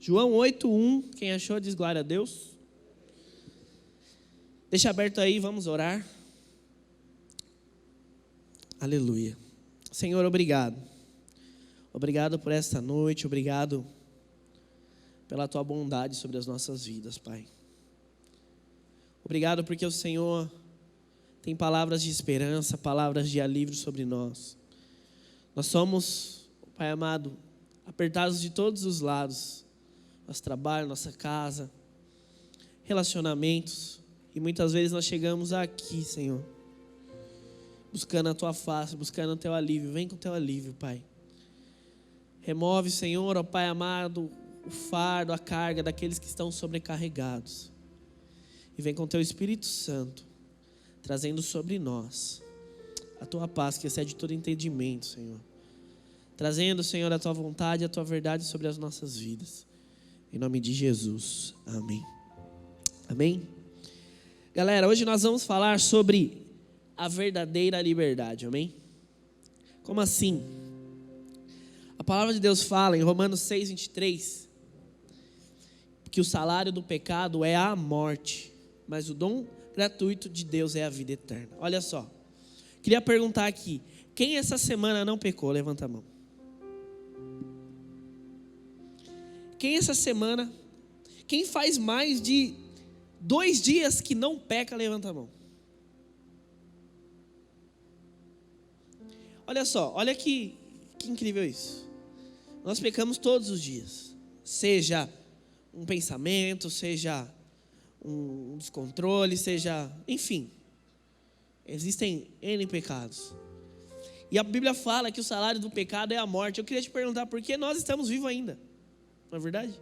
João 8:1, quem achou diz glória a Deus. Deixa aberto aí, vamos orar. Aleluia. Senhor, obrigado. Obrigado por esta noite, obrigado pela Tua bondade sobre as nossas vidas, Pai. Obrigado porque o Senhor tem palavras de esperança, palavras de alívio sobre nós. Nós somos, Pai amado, apertados de todos os lados. Nosso trabalho, nossa casa, relacionamentos. E muitas vezes nós chegamos aqui, Senhor, buscando a Tua face, buscando o Teu alívio. Vem com o Teu alívio, Pai. Remove, Senhor, ó Pai amado, o fardo, a carga daqueles que estão sobrecarregados. E vem com o Teu Espírito Santo, trazendo sobre nós a Tua paz que excede todo entendimento, Senhor. Trazendo, Senhor, a Tua vontade e a Tua verdade sobre as nossas vidas. Em nome de Jesus. Amém. Amém? Galera, hoje nós vamos falar sobre a verdadeira liberdade. Amém? Como assim? A palavra de Deus fala em Romanos 6:23 que o salário do pecado é a morte, mas o dom gratuito de Deus é a vida eterna. Olha só. Queria perguntar aqui, quem essa semana não pecou? Levanta a mão. Quem essa semana, quem faz mais de 2 dias que não peca, levanta a mão. Olha só, olha que incrível isso. Nós pecamos todos os dias. Seja um pensamento, seja um descontrole, seja, enfim. Existem N pecados. E a Bíblia fala que o salário do pecado é a morte. Eu queria te perguntar, por que nós estamos vivos ainda? Não é verdade?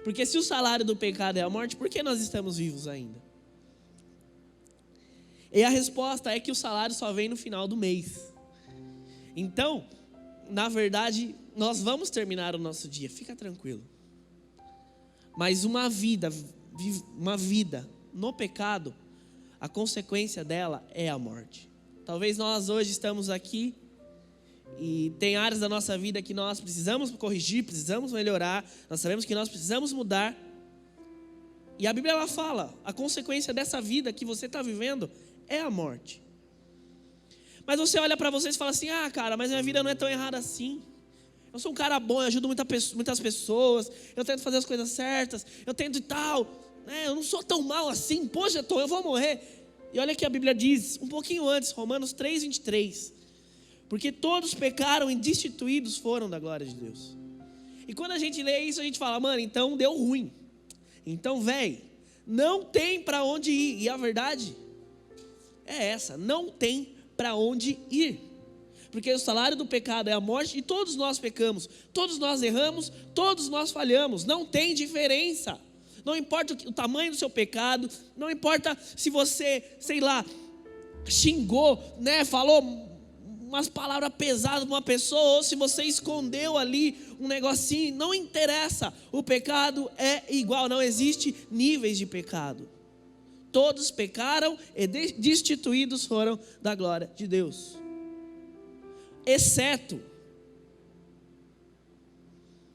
Porque se o salário do pecado é a morte, por que nós estamos vivos ainda? E a resposta é que o salário só vem no final do mês. Então, na verdade, nós vamos terminar o nosso dia, fica tranquilo. Mas uma vida no pecado, a consequência dela é a morte. Talvez nós hoje estamos aqui e tem áreas da nossa vida que nós precisamos corrigir, precisamos melhorar. Nós sabemos que nós precisamos mudar. E a Bíblia ela fala, a consequência dessa vida que você está vivendo é a morte. Mas você olha para vocês e fala assim, cara, mas minha vida não é tão errada assim. Eu sou um cara bom, eu ajudo muitas pessoas, eu tento fazer as coisas certas, eu tento e tal, eu não sou tão mal assim, poxa, eu vou morrer. E olha que a Bíblia diz, um pouquinho antes, Romanos 3:23, porque todos pecaram e destituídos foram da glória de Deus. E quando a gente lê isso, a gente fala, mano, então deu ruim. Então, não tem para onde ir. E a verdade é essa, não tem para onde ir. Porque o salário do pecado é a morte e todos nós pecamos. Todos nós erramos, todos nós falhamos. Não tem diferença. Não importa o tamanho do seu pecado, não importa se você, xingou, falou umas palavras pesadas de uma pessoa, ou se você escondeu ali um negocinho, não interessa, o pecado é igual, não existe níveis de pecado. Todos pecaram e destituídos foram da glória de Deus. Exceto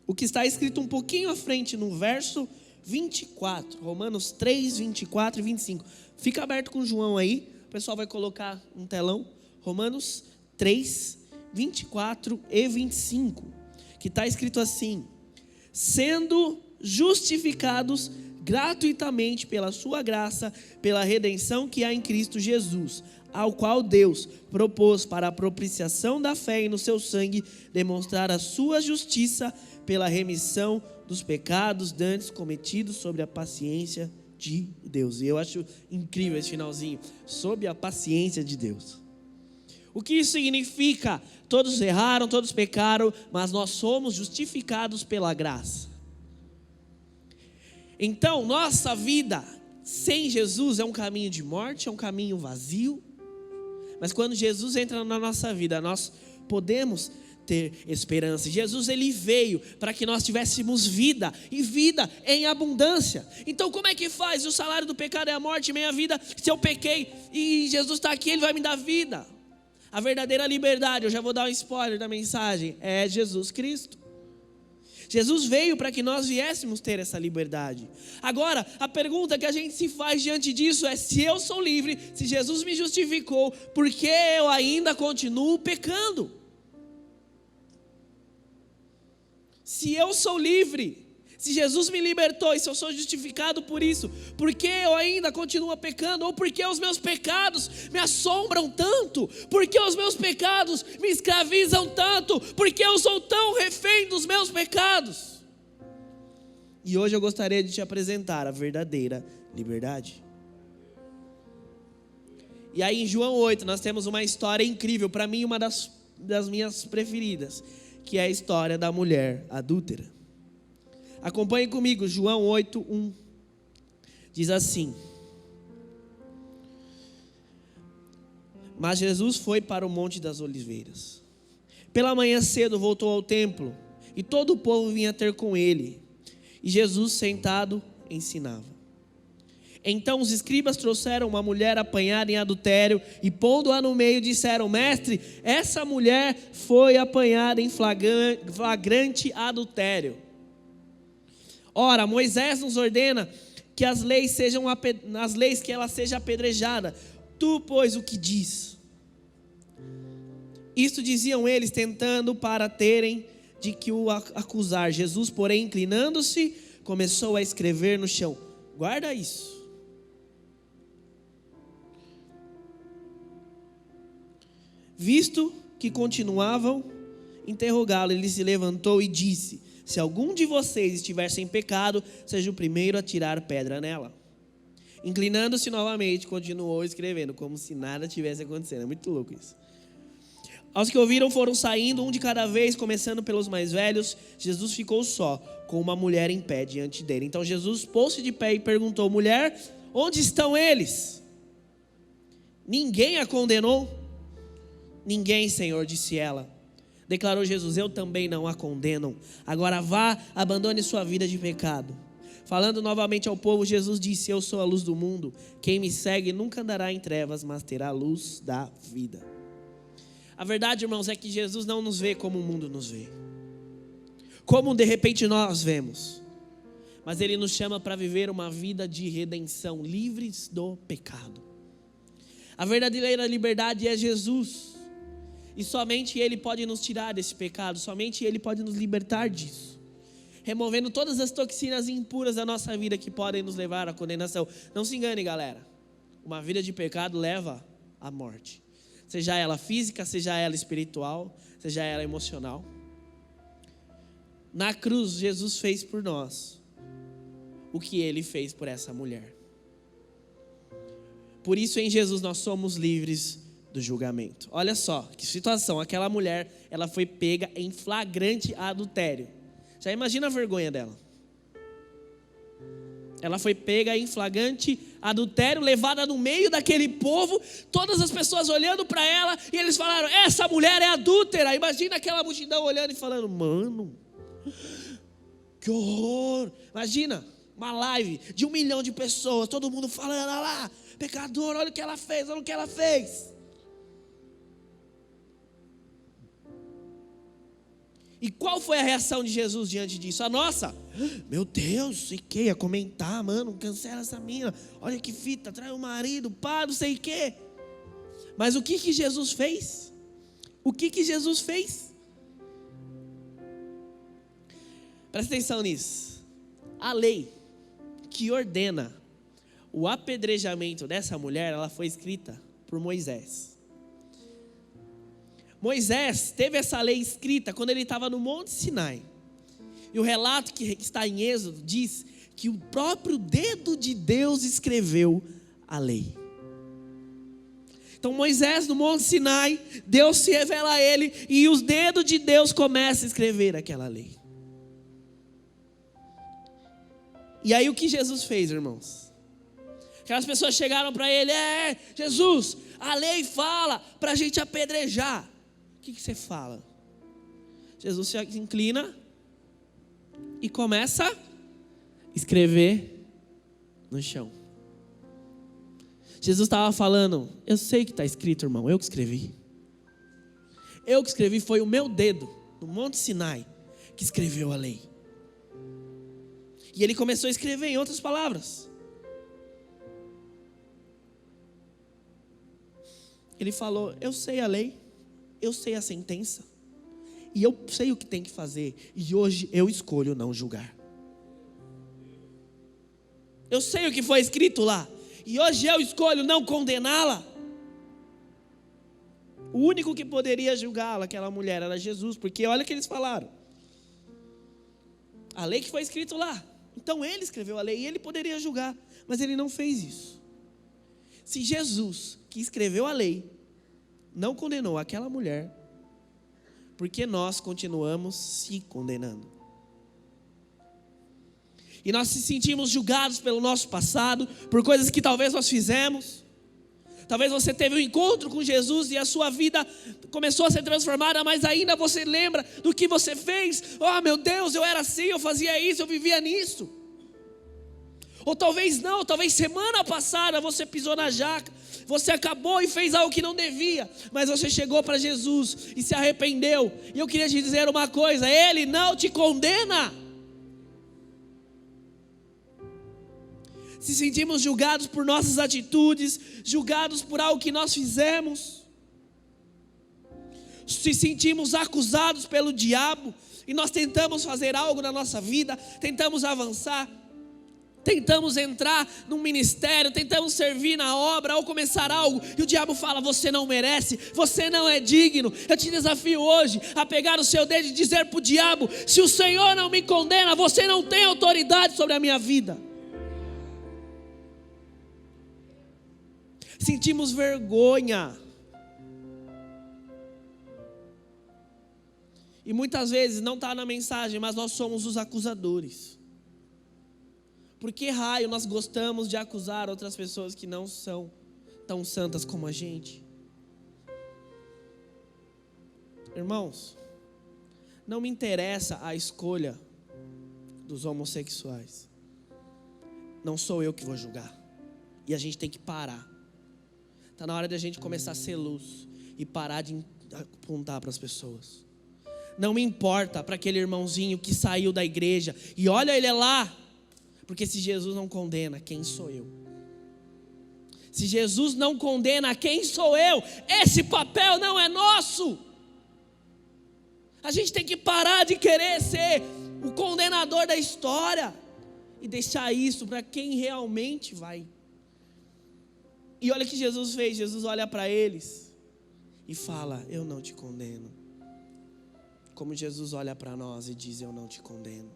o que está escrito um pouquinho à frente no verso 24, Romanos 3, 24 e 25. Fica aberto com João aí, o pessoal vai colocar um telão, Romanos 3, 24 e 25, que está escrito assim: sendo justificados gratuitamente pela sua graça, pela redenção que há em Cristo Jesus, ao qual Deus propôs para a propiciação da fé e no seu sangue demonstrar a sua justiça pela remissão dos pecados dantes cometidos sobre a paciência de Deus. E eu acho incrível esse finalzinho, sob a paciência de Deus. O que isso significa? Todos erraram, todos pecaram, mas nós somos justificados pela graça. Então, nossa vida sem Jesus é um caminho de morte, é um caminho vazio. Mas quando Jesus entra na nossa vida, nós podemos ter esperança. Jesus, ele veio para que nós tivéssemos vida, e vida em abundância. Então como é que faz? O salário do pecado é a morte, meia vida. Se eu pequei e Jesus está aqui, ele vai me dar vida. A verdadeira liberdade, eu já vou dar um spoiler da mensagem, é Jesus Cristo. Jesus veio para que nós viéssemos ter essa liberdade. Agora, a pergunta que a gente se faz diante disso é: se eu sou livre, se Jesus me justificou, por que eu ainda continuo pecando? Se eu sou livre, se Jesus me libertou e se eu sou justificado por isso, por que eu ainda continuo pecando? Ou por que os meus pecados me assombram tanto? Por que os meus pecados me escravizam tanto? Por que eu sou tão refém dos meus pecados? E hoje eu gostaria de te apresentar a verdadeira liberdade. E aí em João 8 nós temos uma história incrível, para mim uma das minhas preferidas, que é a história da mulher adúltera. Acompanhe comigo, João 8:1, diz assim: Mas Jesus foi para o Monte das Oliveiras. Pela manhã cedo voltou ao templo, e todo o povo vinha ter com ele, e Jesus sentado ensinava. Então os escribas trouxeram uma mulher apanhada em adultério, e pondo-a no meio disseram: Mestre, essa mulher foi apanhada em flagrante adultério. Ora, Moisés nos ordena que as leis que ela seja apedrejada. Tu, pois, o que diz? Isto diziam eles, tentando para terem de que o acusar. Jesus, porém, inclinando-se, começou a escrever no chão. Guarda isso. Visto que continuavam interrogá-lo, ele se levantou e disse: Se algum de vocês estiver sem pecado, seja o primeiro a tirar pedra nela. Inclinando-se novamente, continuou escrevendo, como se nada tivesse acontecendo. É muito louco isso. Aos que ouviram foram saindo, um de cada vez, começando pelos mais velhos. Jesus ficou só, com uma mulher em pé diante dele. Então Jesus pôs-se de pé e perguntou: Mulher, onde estão eles? Ninguém a condenou? Ninguém, Senhor, disse ela. Declarou Jesus: Eu também não a condeno. Agora vá, abandone sua vida de pecado. Falando novamente ao povo, Jesus disse: Eu sou a luz do mundo. Quem me segue nunca andará em trevas, mas terá a luz da vida. A verdade, irmãos, é que Jesus não nos vê como o mundo nos vê, como de repente nós vemos. Mas Ele nos chama para viver uma vida de redenção, livres do pecado. A verdadeira liberdade é Jesus. E somente Ele pode nos tirar desse pecado, somente Ele pode nos libertar disso, removendo todas as toxinas impuras da nossa vida que podem nos levar à condenação. Não se engane, galera, uma vida de pecado leva à morte, seja ela física, seja ela espiritual, seja ela emocional. Na cruz, Jesus fez por nós o que Ele fez por essa mulher. Por isso em Jesus nós somos livres do julgamento. Olha só que situação, aquela mulher, ela foi pega em flagrante adultério. Já imagina a vergonha dela. Ela foi pega em flagrante adultério, levada no meio daquele povo, todas as pessoas olhando para ela, e eles falaram: essa mulher é adúltera. Imagina aquela multidão olhando e falando: mano, que horror. Imagina uma live de 1 milhão de pessoas, todo mundo falando: olha lá, pecador, olha o que ela fez, olha o que ela fez. E qual foi a reação de Jesus diante disso? A nossa: meu Deus, sei que ia comentar, mano, cancela essa mina, olha que fita, trai o marido, pá, não sei o que. Mas o que Jesus fez? O que Jesus fez? Presta atenção nisso. A lei que ordena o apedrejamento dessa mulher, ela foi escrita por Moisés. Moisés teve essa lei escrita quando ele estava no Monte Sinai. E o relato que está em Êxodo diz que o próprio dedo de Deus escreveu a lei. Então Moisés no Monte Sinai, Deus se revela a ele e os dedos de Deus começam a escrever aquela lei. E aí o que Jesus fez, irmãos? Aquelas pessoas chegaram para ele: Jesus, a lei fala para a gente apedrejar. O que você fala? Jesus se inclina e começa a escrever no chão. Jesus estava falando: eu sei que está escrito, irmão, eu que escrevi. Eu que escrevi, foi o meu dedo no Monte Sinai que escreveu a lei. E ele começou a escrever, em outras palavras. Ele falou: eu sei a lei, eu sei a sentença, e eu sei o que tem que fazer, e hoje eu escolho não julgar. Eu sei o que foi escrito lá, e hoje eu escolho não condená-la. O único que poderia julgá-la, aquela mulher, era Jesus, porque olha o que eles falaram. A lei que foi escrito lá. Então ele escreveu a lei e ele poderia julgar, mas ele não fez isso. Se Jesus, que escreveu a lei, não condenou aquela mulher, por que nós continuamos se condenando? E nós se sentimos julgados pelo nosso passado, por coisas que talvez nós fizemos. Talvez você teve um encontro com Jesus e a sua vida começou a ser transformada, mas ainda você lembra do que você fez. Oh meu Deus, eu era assim, eu fazia isso, eu vivia nisso. Ou talvez não, talvez semana passada você pisou na jaca, você acabou e fez algo que não devia, mas você chegou para Jesus e se arrependeu. E eu queria te dizer uma coisa: Ele não te condena. Se sentimos julgados por nossas atitudes, julgados por algo que nós fizemos, se sentimos acusados pelo diabo, e nós tentamos fazer algo na nossa vida, tentamos avançar, tentamos entrar num ministério, tentamos servir na obra ou começar algo, e o diabo fala: você não merece, você não é digno. Eu te desafio hoje a pegar o seu dedo e dizer para o diabo: se o Senhor não me condena, você não tem autoridade sobre a minha vida. Sentimos vergonha. E muitas vezes não está na mensagem, mas nós somos os acusadores. Por que raio nós gostamos de acusar outras pessoas que não são tão santas como a gente? Irmãos, não me interessa a escolha dos homossexuais. Não sou eu que vou julgar. E a gente tem que parar. Está na hora de a gente começar a ser luz e parar de apontar para as pessoas. Não me importa para aquele irmãozinho que saiu da igreja e olha ele lá, porque se Jesus não condena, quem sou eu? Se Jesus não condena, quem sou eu? Esse papel não é nosso. A gente tem que parar de querer ser o condenador da história e deixar isso para quem realmente vai. E olha o que Jesus fez. Jesus olha para eles e fala: eu não te condeno. Como Jesus olha para nós e diz: eu não te condeno.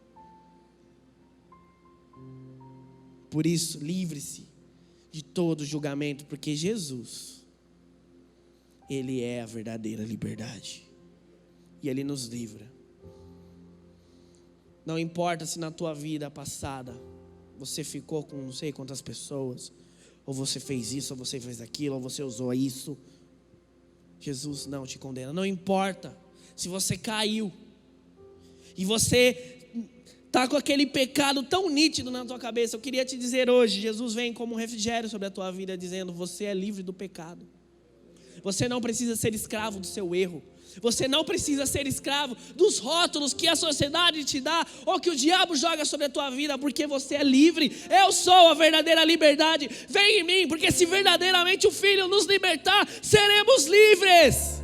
Por isso, livre-se de todo julgamento, porque Jesus, Ele é a verdadeira liberdade. E Ele nos livra. Não importa se na tua vida passada você ficou com não sei quantas pessoas, ou você fez isso, ou você fez aquilo, ou você usou isso. Jesus não te condena. Não importa se você caiu e você está com aquele pecado tão nítido na tua cabeça. Eu queria te dizer hoje: Jesus vem como um refrigério sobre a tua vida, dizendo: você é livre do pecado. Você não precisa ser escravo do seu erro. Você não precisa ser escravo dos rótulos que a sociedade te dá ou que o diabo joga sobre a tua vida, porque você é livre. Eu sou a verdadeira liberdade. Vem em mim, porque se verdadeiramente o Filho nos libertar, seremos livres.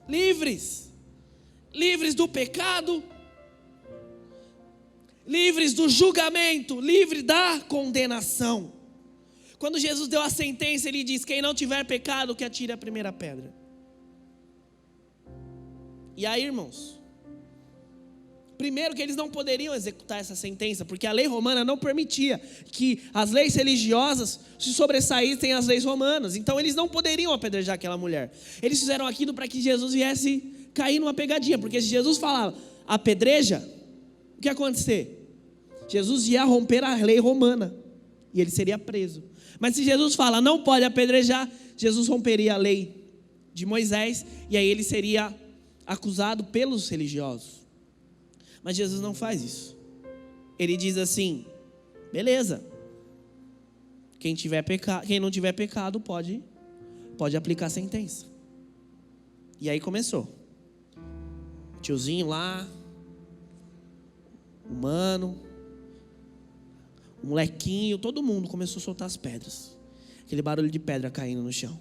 Livres. Livres do pecado, livres do julgamento, livres da condenação. Quando Jesus deu a sentença, Ele diz: quem não tiver pecado, que atire a primeira pedra. E aí, irmãos, primeiro que eles não poderiam executar essa sentença, porque a lei romana não permitia que as leis religiosas se sobressaíssem às leis romanas. Então eles não poderiam apedrejar aquela mulher. Eles fizeram aquilo para que Jesus viesse cair numa pegadinha, porque se Jesus falava apedreja, o que ia acontecer? Jesus ia romper a lei romana e ele seria preso. Mas se Jesus fala não pode apedrejar, Jesus romperia a lei de Moisés e aí ele seria acusado pelos religiosos. Mas Jesus não faz isso. Ele diz assim: beleza, quem não tiver pecado pode aplicar a sentença. E aí começou. Tiozinho lá, humano, o molequinho, todo mundo começou a soltar as pedras. Aquele barulho de pedra caindo no chão.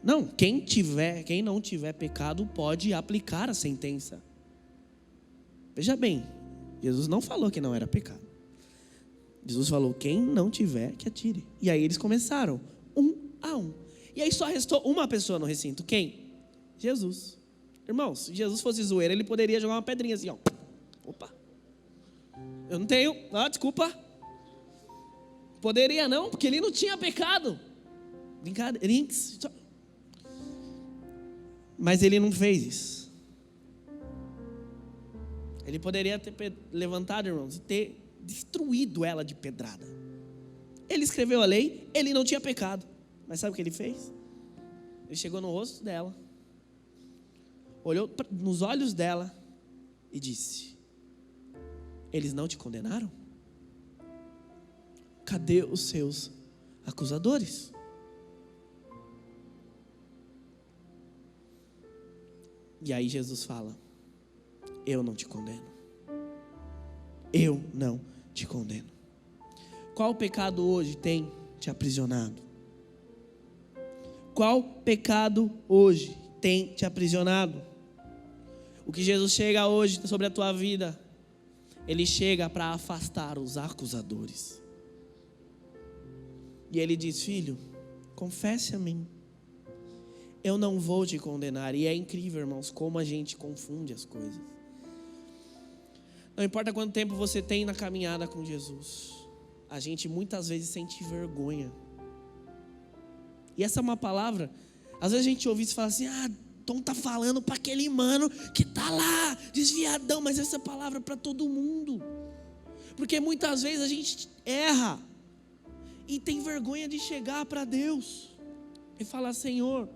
Não, quem não tiver pecado pode aplicar a sentença. Veja bem, Jesus não falou que não era pecado. Jesus falou, quem não tiver, que atire. E aí eles começaram, 1 a 1. E aí só restou uma pessoa no recinto. Quem? Jesus. Irmãos, se Jesus fosse zoeiro, ele poderia jogar uma pedrinha assim, ó. Opa. Eu não tenho, desculpa. Poderia não, porque ele não tinha pecado. Brincadeira. Mas ele não fez isso. Ele poderia ter levantado, irmãos, e ter destruído ela de pedrada. Ele escreveu a lei, ele não tinha pecado. Mas sabe o que ele fez? Ele chegou no rosto dela, olhou nos olhos dela e disse: eles não te condenaram? Cadê os seus acusadores? E aí Jesus fala: eu não te condeno. Eu não te condeno. Qual pecado hoje tem te aprisionado? Qual pecado hoje tem te aprisionado? O que Jesus chega hoje sobre a tua vida, Ele chega para afastar os acusadores. E Ele diz: filho, confesse a mim, eu não vou te condenar. E é incrível, irmãos, como a gente confunde as coisas. Não importa quanto tempo você tem na caminhada com Jesus, a gente muitas vezes sente vergonha. E essa é uma palavra, às vezes a gente ouve isso e fala assim: Tom está falando para aquele mano que está lá, desviadão. Mas essa palavra é para todo mundo. Porque muitas vezes a gente erra e tem vergonha de chegar para Deus e falar: Senhor,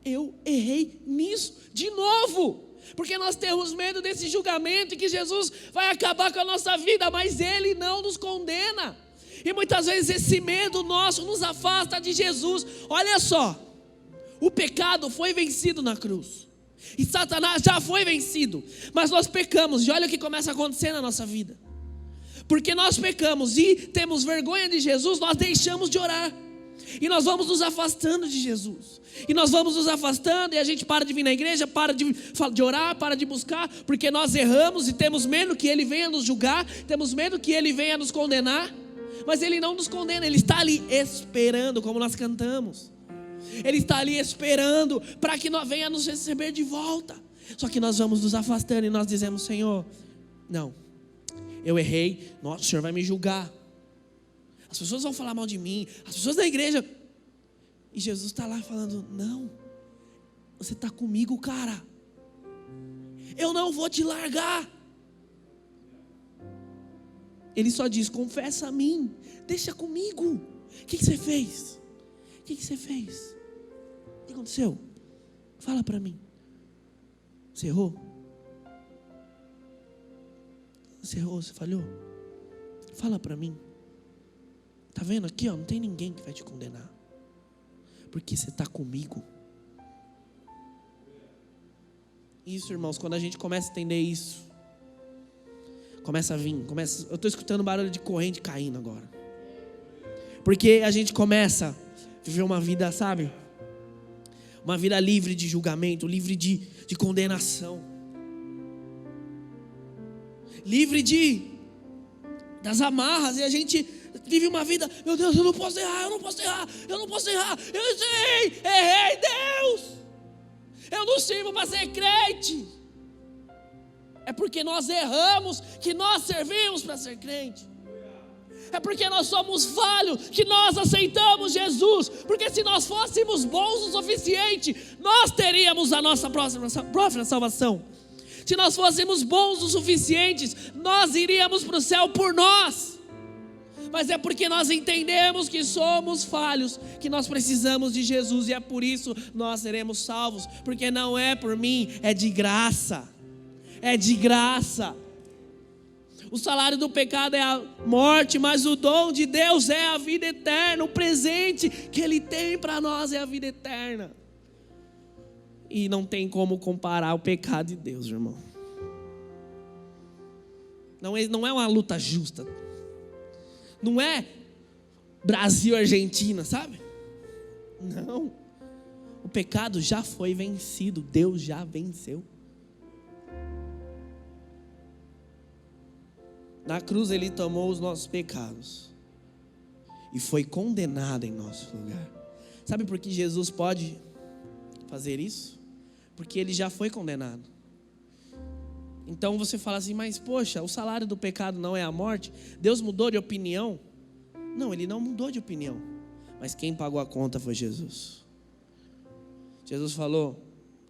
eu errei nisso de novo. Porque nós temos medo desse julgamento e que Jesus vai acabar com a nossa vida, mas Ele não nos condena. E muitas vezes esse medo nosso nos afasta de Jesus. Olha só, o pecado foi vencido na cruz, e Satanás já foi vencido, mas nós pecamos. E olha o que começa a acontecer na nossa vida. Porque nós pecamos e temos vergonha de Jesus, nós deixamos de orar. E nós vamos nos afastando de Jesus. E nós vamos nos afastando, e a gente para de vir na igreja, para de orar, para de buscar, porque nós erramos e temos medo que Ele venha nos julgar, temos medo que Ele venha nos condenar. Mas Ele não nos condena, Ele está ali esperando, como nós cantamos. Ele está ali esperando para que nós venha nos receber de volta. Só que nós vamos nos afastando e nós dizemos: Senhor, não, eu errei, nossa, o Senhor vai me julgar. As pessoas vão falar mal de mim, as pessoas da igreja. E Jesus está lá falando: não, você está comigo, cara. Eu não vou te largar. Ele só diz: confessa a mim, deixa comigo. O que você fez? O que você fez? O que aconteceu? Fala para mim. Você errou? Você errou, você falhou? Fala para mim. Tá vendo aqui, ó, não tem ninguém que vai te condenar, porque você está comigo. Isso, irmãos, quando a gente começa a entender isso, começa a vir, eu estou escutando barulho de corrente caindo agora. Porque a gente começa a viver uma vida, sabe? Uma vida livre de julgamento, livre de condenação. Livre das amarras. E a gente vive uma vida: meu Deus, eu não posso errar, eu errei, Deus. Eu não sirvo para ser crente. É porque nós erramos que nós servimos para ser crente. É porque nós somos falhos que nós aceitamos Jesus. Porque se nós fôssemos bons o suficiente, nós teríamos a nossa própria salvação. Se nós fôssemos bons o suficiente, nós iríamos para o céu por nós. Mas é porque nós entendemos que somos falhos, que nós precisamos de Jesus. E é por isso nós seremos salvos. Porque não é por mim, é de graça. É de graça. O salário do pecado é a morte, mas o dom de Deus é a vida eterna. O presente que Ele tem para nós é a vida eterna. E não tem como comparar o pecado de Deus, irmão. Não é uma luta justa. Não é Brasil, Argentina, sabe? Não. O pecado já foi vencido. Deus já venceu. Na cruz Ele tomou os nossos pecados e foi condenado em nosso lugar. Sabe por que Jesus pode fazer isso? Porque Ele já foi condenado. Então você fala assim, mas poxa, o salário do pecado não é a morte? Deus mudou de opinião? Não, Ele não mudou de opinião. Mas quem pagou a conta foi Jesus. Jesus falou,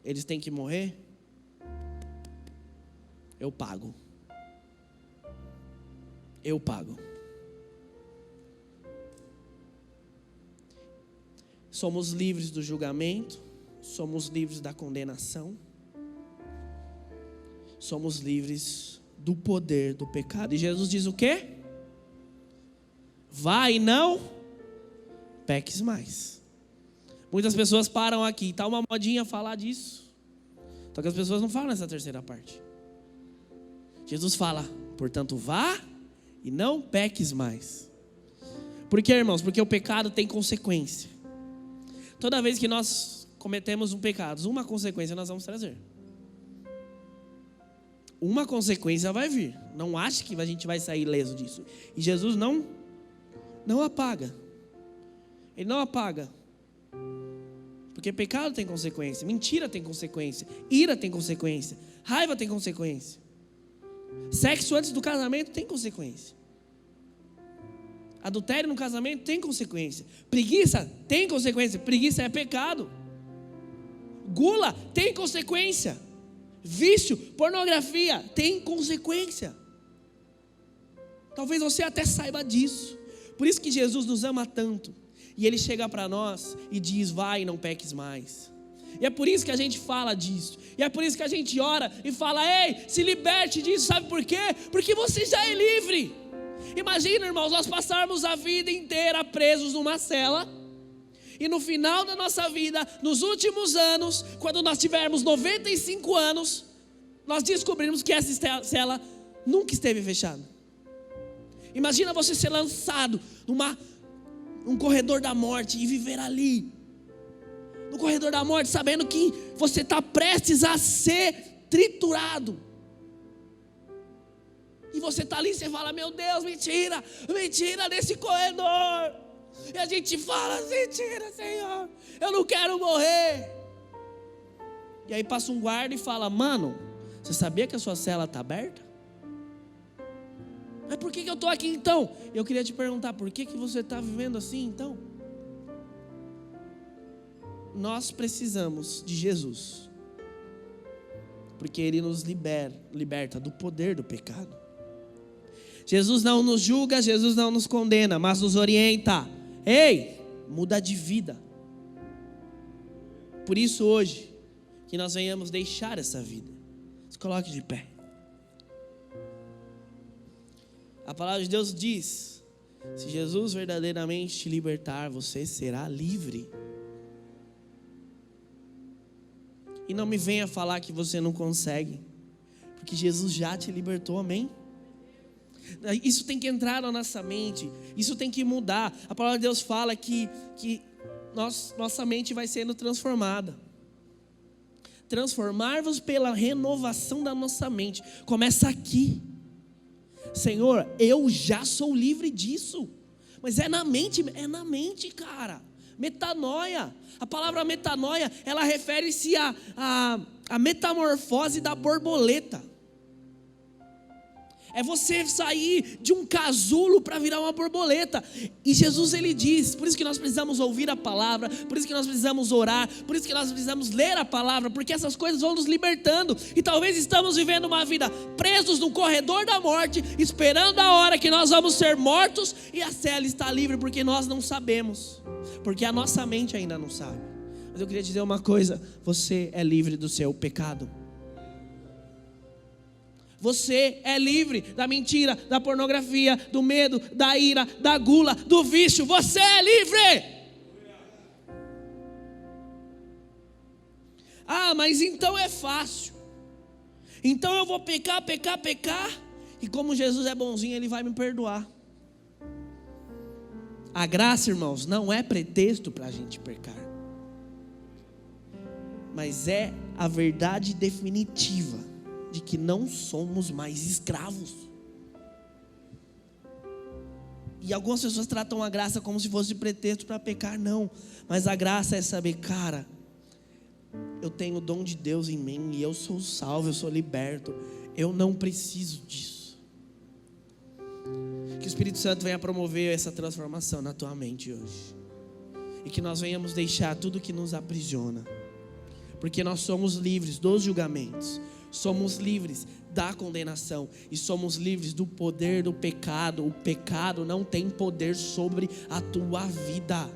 eles têm que morrer? Eu pago. Eu pago. Somos livres do julgamento, somos livres da condenação, somos livres do poder do pecado. E Jesus diz o quê? Vai e não peques mais. Muitas pessoas param aqui, está uma modinha falar disso. Só que as pessoas não falam nessa terceira parte. Jesus fala, portanto vá e não peques mais. Por quê, irmãos? Porque o pecado tem consequência. Toda vez que nós cometemos um pecado, uma consequência nós vamos trazer. Uma consequência vai vir. Não ache que a gente vai sair ileso disso. E Jesus não apaga. Ele não apaga. Porque pecado tem consequência, mentira tem consequência, ira tem consequência, raiva tem consequência. Sexo antes do casamento tem consequência. Adultério no casamento tem consequência. Preguiça tem consequência. Preguiça é pecado. Gula tem consequência. Vício, pornografia tem consequência. Talvez você até saiba disso. Por isso que Jesus nos ama tanto. E Ele chega para nós e diz, vai e não peques mais. E é por isso que a gente fala disso. E é por isso que a gente ora e fala, ei, se liberte disso. Sabe por quê? Porque você já é livre. Imagina, irmãos, nós passarmos a vida inteira presos numa cela. E no final da nossa vida, nos últimos anos, quando nós tivermos 95 anos, nós descobrimos que essa cela nunca esteve fechada. Imagina você ser lançado num corredor da morte e viver ali, no corredor da morte, sabendo que você está prestes a ser triturado. E você está ali e você fala, meu Deus, mentira desse corredor. E a gente fala, mentira, Senhor, eu não quero morrer. E aí passa um guarda e fala, mano, você sabia que a sua cela está aberta? Mas por que eu estou aqui então? Eu queria te perguntar, por que você está vivendo assim então? Nós precisamos de Jesus, porque Ele nos liberta do poder do pecado. Jesus não nos julga, Jesus não nos condena, mas nos orienta. Ei, muda de vida. Por isso hoje, que nós venhamos deixar essa vida. Se coloque de pé. A palavra de Deus diz, se Jesus verdadeiramente te libertar, você será livre. E não me venha falar que você não consegue, porque Jesus já te libertou, amém? Isso tem que entrar na nossa mente, isso tem que mudar. A palavra de Deus fala que nossa mente vai sendo transformada. Transformar-vos pela renovação da nossa mente. Começa aqui. Senhor, eu já sou livre disso. Mas é na mente, cara. Metanoia. A palavra metanoia, ela refere-se à metamorfose da borboleta. É você sair de um casulo para virar uma borboleta. E Jesus, Ele diz, por isso que nós precisamos ouvir a palavra, por isso que nós precisamos orar, por isso que nós precisamos ler a palavra, porque essas coisas vão nos libertando. E talvez estamos vivendo uma vida presos no corredor da morte, esperando a hora que nós vamos ser mortos e a cela está livre, porque nós não sabemos, porque a nossa mente ainda não sabe. Mas eu queria dizer uma coisa, você é livre do seu pecado. Você é livre da mentira, da pornografia, do medo, da ira, da gula, do vício. Você é livre. Ah, mas então é fácil. Então eu vou pecar E como Jesus é bonzinho, Ele vai me perdoar. A graça, irmãos, não é pretexto para a gente pecar, mas é a verdade definitiva de que não somos mais escravos. E algumas pessoas tratam a graça como se fosse pretexto para pecar. Não, mas a graça é saber, cara, eu tenho o dom de Deus em mim e eu sou salvo, eu sou liberto, eu não preciso disso. Que o Espírito Santo venha promover essa transformação na tua mente hoje, e que nós venhamos deixar tudo que nos aprisiona, porque nós somos livres dos julgamentos, somos livres da condenação e somos livres do poder do pecado. O pecado não tem poder sobre a tua vida.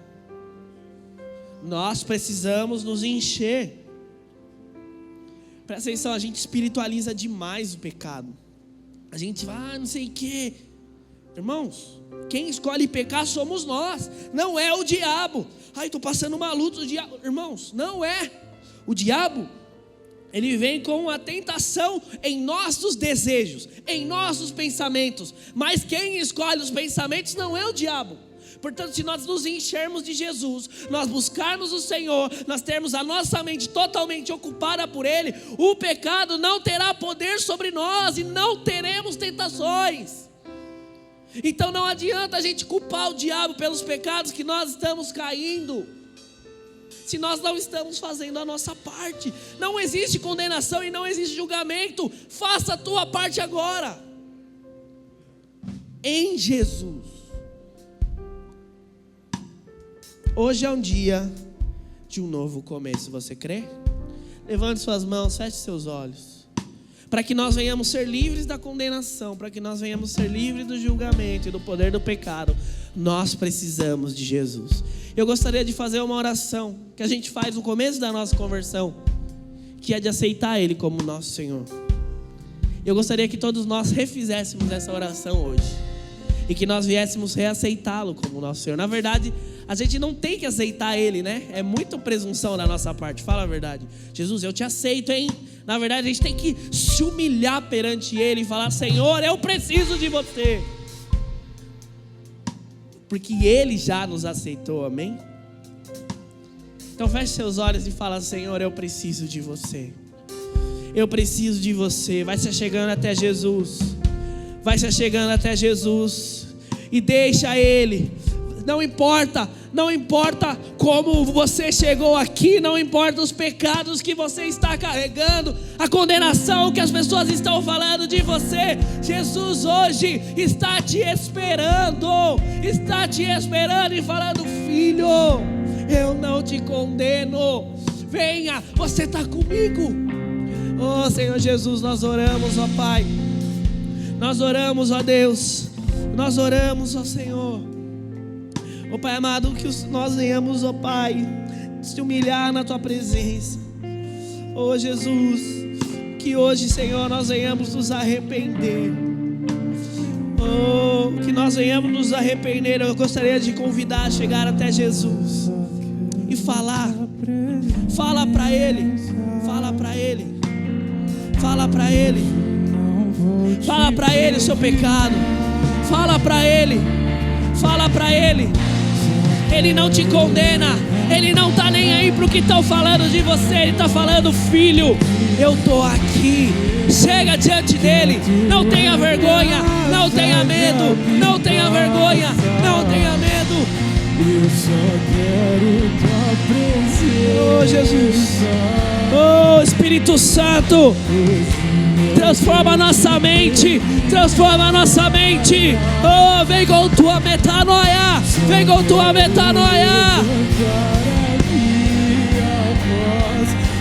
Nós precisamos nos encher. Presta atenção, a gente espiritualiza demais o pecado. A gente vai, não sei o que. Irmãos, quem escolhe pecar somos nós, não é o diabo. Ai, estou passando uma luta, o diabo. Irmãos, não é. O diabo, ele vem com a tentação em nossos desejos, em nossos pensamentos. Mas quem escolhe os pensamentos não é o diabo. Portanto, se nós nos enchermos de Jesus, nós buscarmos o Senhor, nós termos a nossa mente totalmente ocupada por Ele, o pecado não terá poder sobre nós e não teremos tentações. Então não adianta a gente culpar o diabo pelos pecados que nós estamos caindo, se nós não estamos fazendo a nossa parte. Não existe condenação e não existe julgamento. Faça a tua parte agora, em Jesus. Hoje é um dia de um novo começo, você crê? Levante suas mãos, feche seus olhos, para que nós venhamos ser livres da condenação, para que nós venhamos ser livres do julgamento e do poder do pecado. Nós precisamos de Jesus. Eu gostaria de fazer uma oração que a gente faz no começo da nossa conversão, que é de aceitar Ele como nosso Senhor. Eu gostaria que todos nós refizéssemos essa oração hoje, e que nós viéssemos reaceitá-lo como nosso Senhor. Na verdade, a gente não tem que aceitar Ele, né? É muita presunção da nossa parte, fala a verdade. Jesus, eu te aceito, hein? Na verdade, a gente tem que se humilhar perante Ele e falar: Senhor, eu preciso de você, porque Ele já nos aceitou, amém? Então feche seus olhos e fala: Senhor, eu preciso de você, eu preciso de você. Vai se chegando até Jesus, vai se chegando até Jesus, e deixa Ele. Não importa como você chegou aqui, não importa os pecados que você está carregando, a condenação que as pessoas estão falando de você. Jesus hoje está te esperando e falando: filho, eu não te condeno, venha, você está comigo. Oh Senhor Jesus, nós oramos, ó Pai, nós oramos, ó Deus, nós oramos, ó Senhor. Ó Pai amado, que nós venhamos, ó Pai, se humilhar na Tua presença. Ó Jesus, que hoje, Senhor, nós venhamos nos arrepender. Oh, que nós venhamos nos arrepender. Eu gostaria de convidar a chegar até Jesus e falar. Fala para Ele, fala para Ele, fala para Ele, fala para Ele o seu pecado, fala para Ele, fala para Ele. Ele não te condena, Ele não está nem aí para o que estão falando de você. Ele está falando: filho, eu estou aqui. Chega diante dEle, não tenha vergonha, não tenha medo, não tenha vergonha, não tenha medo. Eu só quero Tua presença. Oh Jesus, oh Espírito Santo, transforma a nossa mente, transforma a nossa mente. Oh, vem com Tua metanoia, vem com Tua metanoia.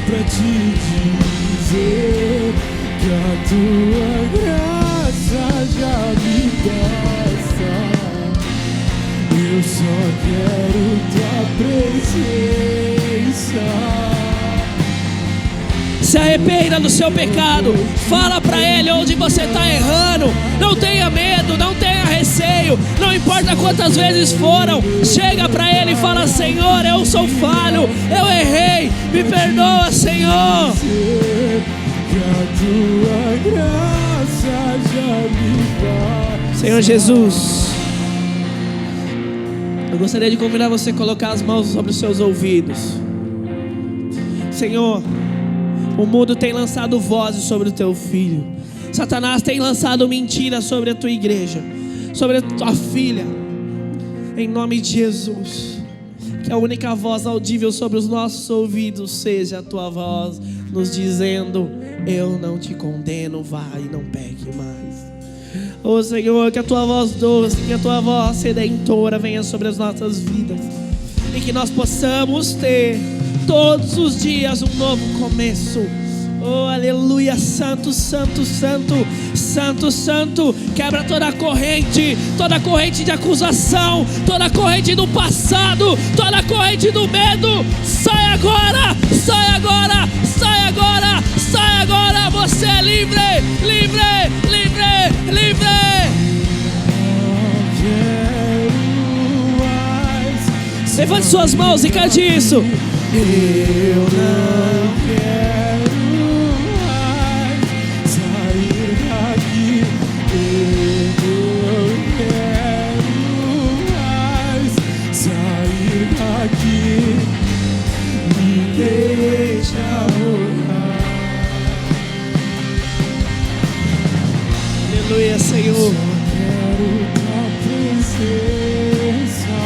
Pra te dizer que a Tua graça já me basta. Eu só quero Tua presença. Se arrependa do seu pecado, fala para Ele onde você está errando. Não tenha medo, não tenha receio, não importa quantas vezes foram. Chega para Ele e fala: Senhor, eu sou falho, eu errei, me perdoa, Senhor. Que a Tua graça já Senhor Jesus, eu gostaria de convidar você a colocar as mãos sobre os seus ouvidos. Senhor, o mundo tem lançado vozes sobre o teu filho. Satanás tem lançado mentiras sobre a tua igreja, sobre a tua filha. Em nome de Jesus, que a única voz audível sobre os nossos ouvidos seja a tua voz nos dizendo: eu não te condeno, vai e não peque mais. Oh Senhor, que a tua voz doce, que a tua voz redentora venha sobre as nossas vidas, e que nós possamos ter todos os dias um novo começo. Oh, aleluia, santo, santo, santo, santo, santo. Quebra toda corrente de acusação, toda corrente do passado, toda corrente do medo. Sai agora, sai agora, sai agora, sai agora. Você é livre, livre, livre, livre. Levante suas mãos e cante isso. Eu não quero mais sair daqui. Eu não quero mais sair daqui. Me deixa orar. Aleluia, Senhor.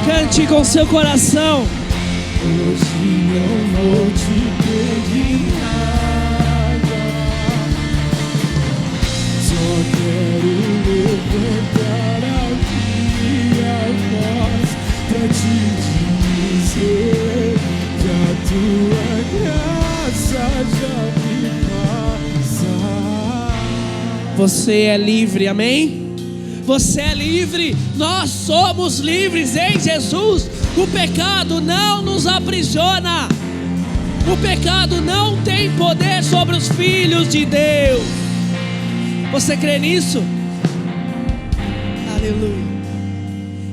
Cante com seu coração. Hoje não vou te pedir nada, só quero levantar a minha voz pra te dizer que a tua graça já me passa. Você é livre, amém? Você é livre, nós somos livres em Jesus. O pecado não nos aprisiona. O pecado não tem poder sobre os filhos de Deus. Você crê nisso? Aleluia.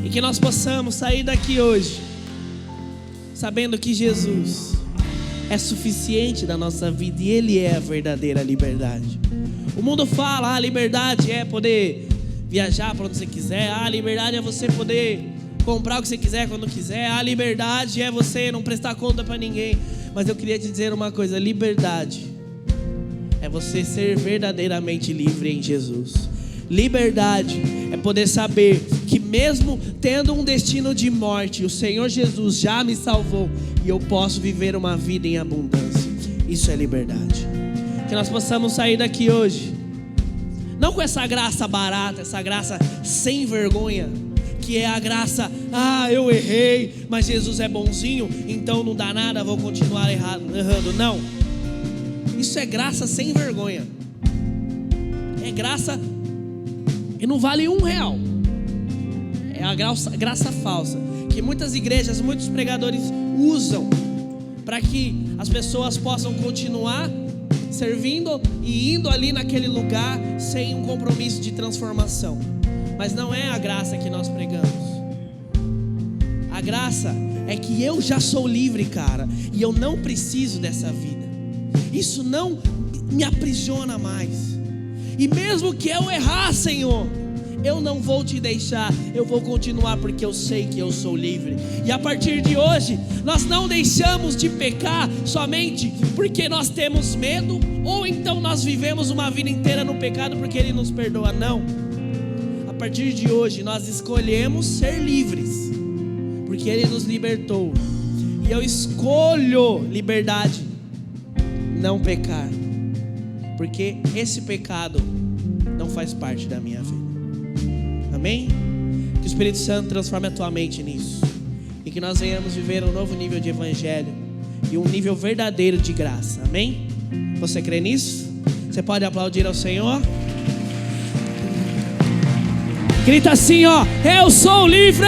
E que nós possamos sair daqui hoje sabendo que Jesus é suficiente da nossa vida e Ele é a verdadeira liberdade. O mundo fala, a liberdade é poder viajar para onde você quiser. A liberdade é você poder comprar o que você quiser quando quiser. A liberdade é você não prestar conta para ninguém. Mas eu queria te dizer uma coisa: liberdade é você ser verdadeiramente livre em Jesus. Liberdade é poder saber que mesmo tendo um destino de morte, o Senhor Jesus já me salvou e eu posso viver uma vida em abundância. Isso é liberdade. Que nós possamos sair daqui hoje não com essa graça barata, essa graça sem vergonha, que é a graça, eu errei, mas Jesus é bonzinho, então não dá nada, vou continuar errando. Não, isso é graça sem vergonha. É graça e não vale R$1. É a graça falsa, que muitas igrejas, muitos pregadores usam para que as pessoas possam continuar servindo e indo ali naquele lugar sem um compromisso de transformação. Mas não é a graça que nós pregamos. A graça é que eu já sou livre, cara, e eu não preciso dessa vida. Isso não me aprisiona mais. E mesmo que eu errar, Senhor, eu não vou te deixar, eu vou continuar, porque eu sei que eu sou livre. E a partir de hoje, nós não deixamos de pecar somente porque nós temos medo, ou então nós vivemos uma vida inteira no pecado porque Ele nos perdoa. Não. A partir de hoje, nós escolhemos ser livres, porque Ele nos libertou. E eu escolho liberdade, não pecar, porque esse pecado não faz parte da minha vida. Amém? Que o Espírito Santo transforme a tua mente nisso, e que nós venhamos viver um novo nível de evangelho e um nível verdadeiro de graça. Amém? Você crê nisso? Você pode aplaudir ao Senhor? Grita assim, eu sou livre!